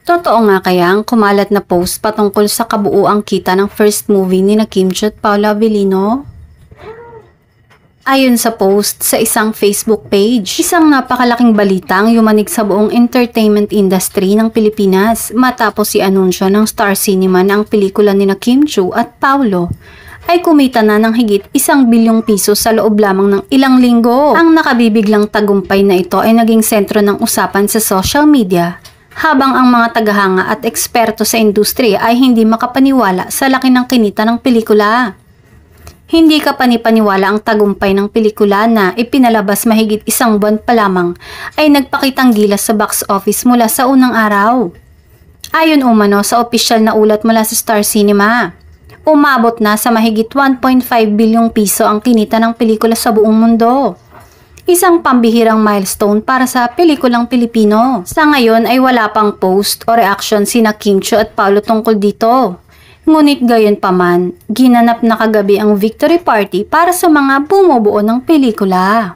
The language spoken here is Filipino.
Totoo nga kaya ang kumalat na post patungkol sa kabuuang kita ng first movie ni na Kim Chiu at Paolo Avellino? Ayon sa post sa isang Facebook page, isang napakalaking balita ang yumanig sa buong entertainment industry ng Pilipinas matapos i-anunsyo ng Star Cinema na ang pelikula ni na Kim Chiu at Paolo ay kumita na ng higit 1 bilyong piso sa loob lamang ng ilang linggo. Ang nakabibiglang tagumpay na ito ay naging sentro ng usapan sa social media, habang ang mga tagahanga at eksperto sa industriya ay hindi makapaniwala sa laki ng kinita ng pelikula. Hindi ka panipaniwala ang tagumpay ng pelikula na ipinalabas mahigit 1 buwan pa lamang ay nagpakitang gilas sa box office mula sa unang araw. Ayon umano sa opisyal na ulat mula sa Star Cinema, umabot na sa mahigit 1.5 bilyong piso ang kinita ng pelikula sa buong mundo. Isang pambihirang milestone para sa pelikulang Pilipino. Sa ngayon ay wala pang post o reaction sina Kim Chiu at Paolo tungkol dito. Ngunit gayon pa man, ginanap na kagabi ang victory party para sa mga bumubuo ng pelikula.